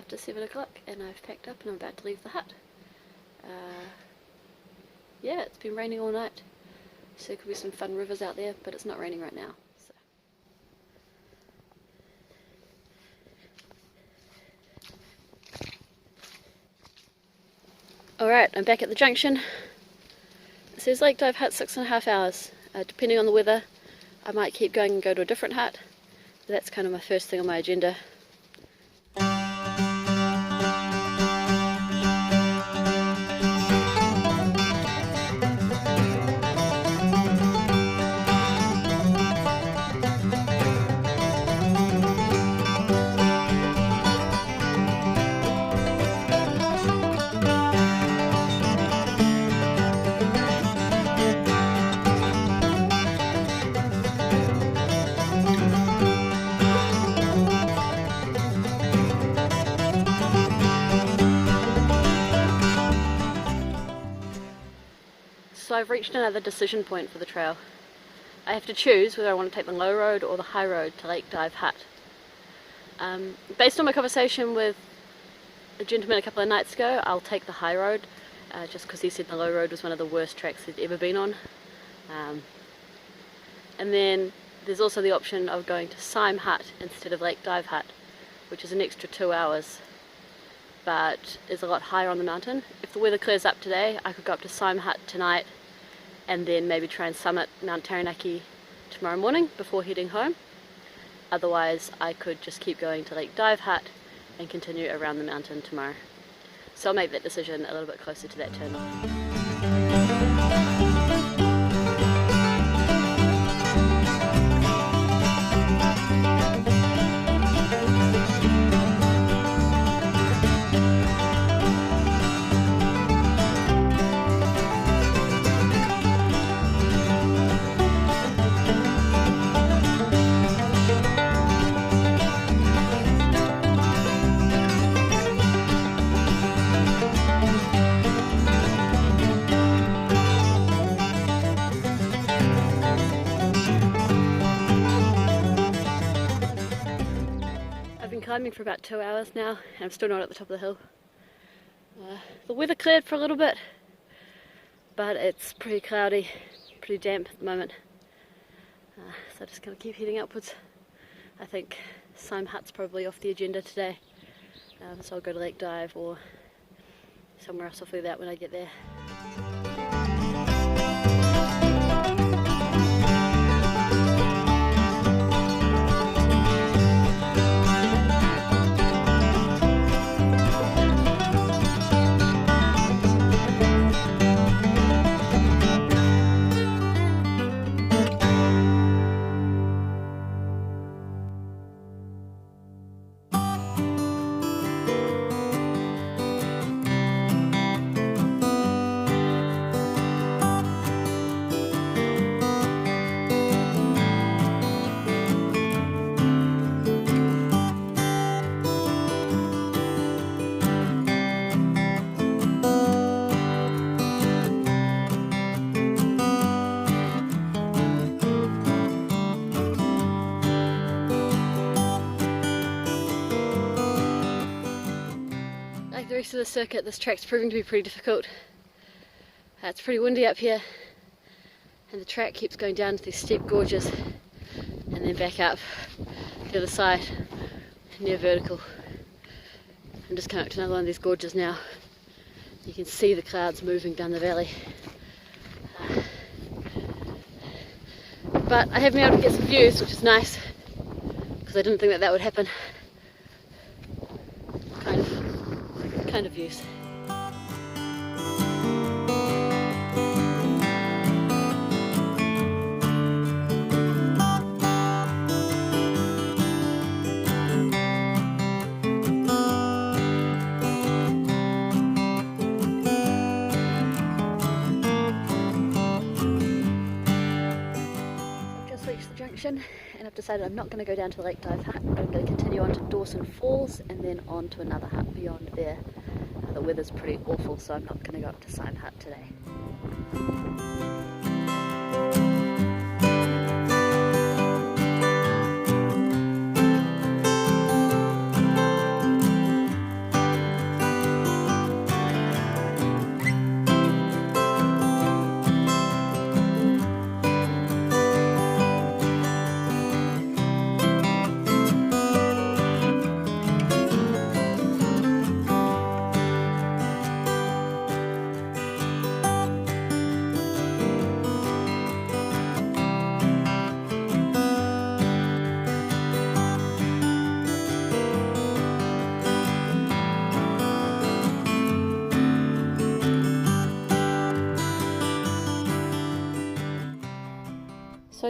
after 7 o'clock and I've packed up and I'm about to leave the hut. Yeah, it's been raining all night, so there could be some fun rivers out there, but it's not raining right now. Alright, I'm back at the junction. It says lake dive hut 6.5 hours. Depending on the weather, I might keep going and go to a different hut. But that's kind of my first thing on my agenda. So I've reached another decision point for the trail. I have to choose whether I want to take the low road or the high road to Lake Dive Hut. Based on my conversation with a gentleman a couple of nights ago, I'll take the high road, just because he said the low road was one of the worst tracks he'd ever been on. And then there's also the option of going to Syme Hut instead of Lake Dive Hut, which is an extra 2 hours, but is a lot higher on the mountain. If the weather clears up today, I could go up to Syme Hut tonight and then maybe try and summit Mount Taranaki tomorrow morning before heading home. Otherwise, I could just keep going to Lake Dive Hut and continue around the mountain tomorrow. So I'll make that decision a little bit closer to that turn off. Climbing for about 2 hours now, and I'm still not at the top of the hill. The weather cleared for a little bit, but it's pretty cloudy, pretty damp at the moment. So I'm just going to keep heading upwards. I think Syme Hut's probably off the agenda today, so I'll go to Lake Dive or somewhere else. I'll figure that out when I get there. The rest of the circuit, this track's proving to be pretty difficult. It's pretty windy up here, and the track keeps going down to these steep gorges and then back up the other side near vertical. I'm just coming up to another one of these gorges now. You can see the clouds moving down the valley, but I have been able to get some views, which is nice, because I didn't think that would happen. Kind of views. I've just reached the junction and I've decided I'm not going to go down to the Lake Dive Hut. I'm going to continue on to Dawson Falls and then on to another hut beyond there. The weather's pretty awful, so I'm not going to go up to Syme Hut today.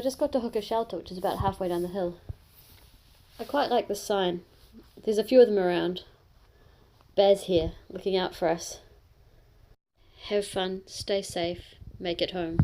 So I just got to Hooker Shelter, which is about halfway down the hill. I quite like this sign. There's a few of them around. Bears here, looking out for us. Have fun, stay safe, make it home.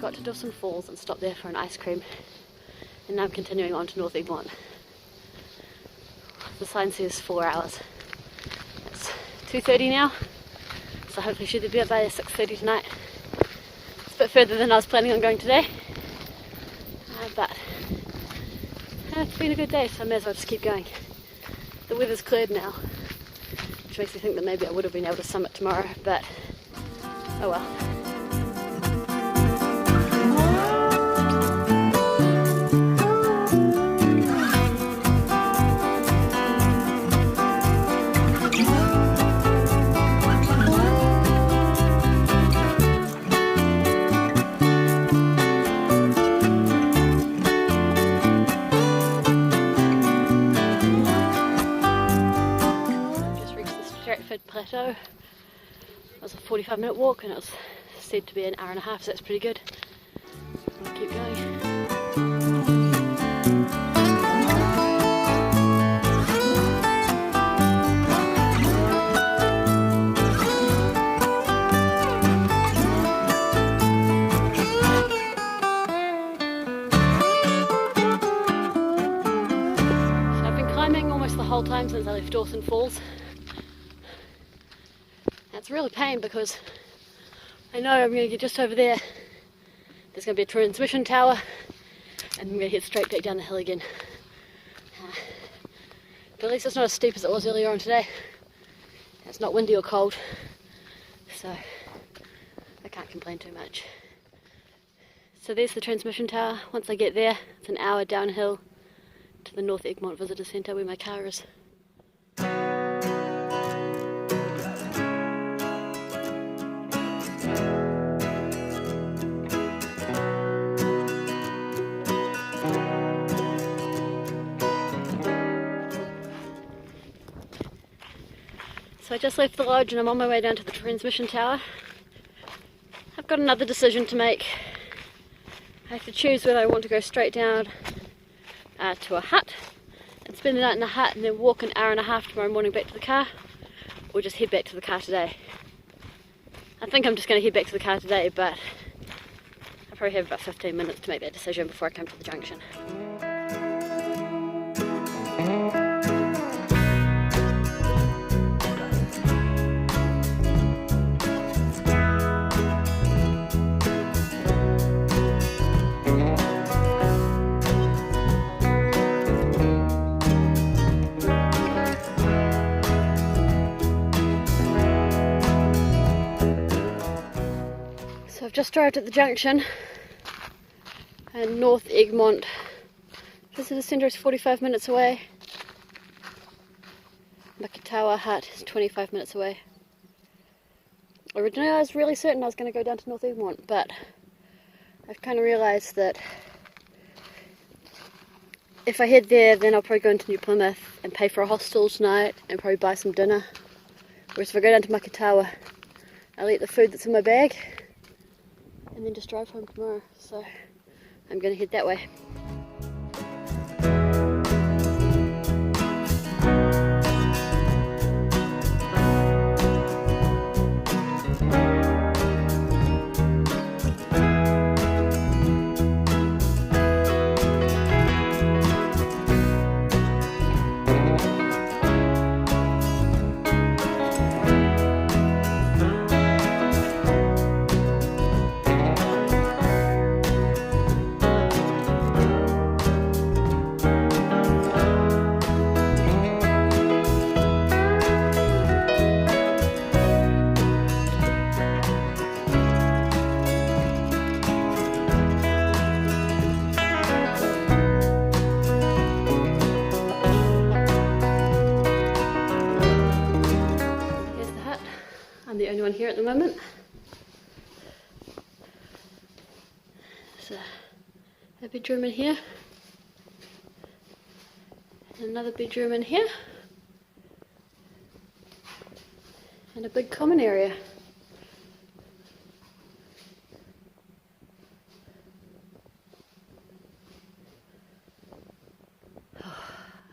To Dawson Falls and stopped there for an ice cream, and now I'm continuing on to North Egmont. The sign says 4 hours. It's 2:30 now, so hopefully should be up by 6:30 tonight. It's a bit further than I was planning on going today, but it's been a good day, so I may as well just keep going. The weather's cleared now, which makes me think that maybe I would have been able to summit tomorrow, but oh well. Plateau. It was a 45-minute walk and it was said to be an hour and a half, so that's pretty good. I'll keep going. So I've been climbing almost the whole time since I left Dawson Falls. It's really a pain because I know I'm going to get just over there. There's going to be a transmission tower and I'm going to head straight back down the hill again. But at least it's not as steep as it was earlier on today. It's not windy or cold, so I can't complain too much. So there's the transmission tower. Once I get there, it's an hour downhill to the North Egmont Visitor Centre where my car is. So I just left the lodge and I'm on my way down to the transmission tower. I've got another decision to make. I have to choose whether I want to go straight down to a hut and spend the night in the hut and then walk an hour and a half tomorrow morning back to the car, or just head back to the car today. I think I'm just going to head back to the car today, but I probably have about 15 minutes to make that decision before I come to the junction. I've just arrived at the junction, and North Egmont Visitor Centre is 45 minutes away. Makitawa Hut is 25 minutes away. Originally I was really certain I was going to go down to North Egmont, but I've kind of realised that if I head there then I'll probably go into New Plymouth and pay for a hostel tonight and probably buy some dinner. Whereas if I go down to Makitawa, I'll eat the food that's in my bag and then just drive home tomorrow, so I'm going to head that way. at the moment. There's a bedroom in here, and another bedroom in here, and a big common area.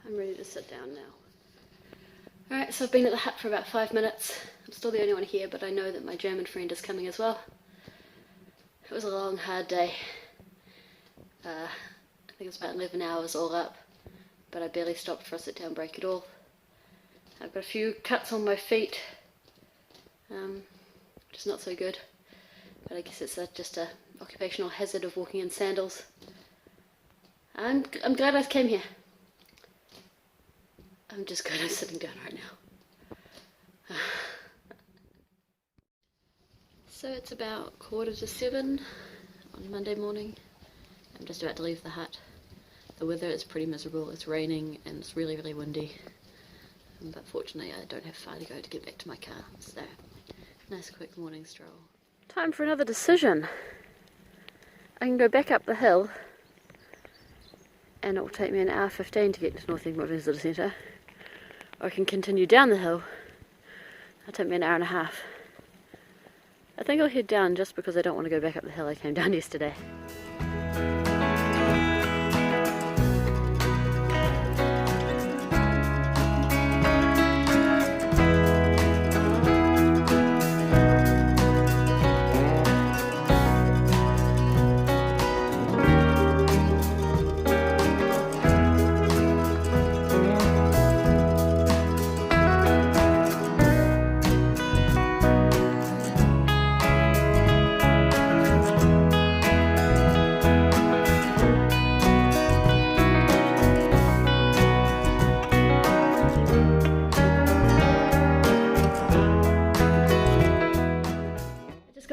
I'm ready to sit down now. Alright, so I've been at the hut for about 5 minutes. I'm still the only one here, but I know that my German friend is coming as well. It was a long, hard day. I think it was about 11 hours all up, but I barely stopped for a sit-down break at all. I've got a few cuts on my feet, which is not so good, but I guess it's just an occupational hazard of walking in sandals. I'm glad I came here. I'm just glad I'm sitting down right now. So it's about 6:45 on Monday morning. I'm just about to leave the hut. The weather is pretty miserable. It's raining and it's really, really windy. But fortunately I don't have far to go to get back to my car. So, nice quick morning stroll. Time for another decision. I can go back up the hill and it will take me 1:15 hours to get to North Egmont Visitor Centre. Or I can continue down the hill. It'll take me 1.5 hours. I think I'll head down just because I don't want to go back up the hill I came down yesterday.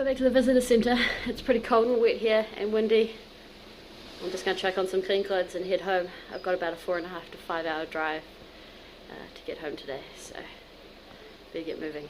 Back to the visitor centre. It's pretty cold and wet here and windy. I'm just going to chuck on some clean clothes and head home. I've got about a 4.5 to 5 hour drive to get home today, so better get moving.